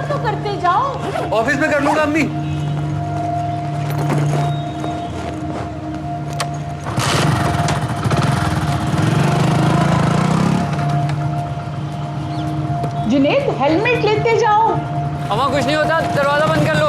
तो करते जाओ। ऑफिस में कर लूंगा अम्मी। जुनेद हेलमेट लेते जाओ। अम्मा कुछ नहीं होता, दरवाजा बंद कर लो।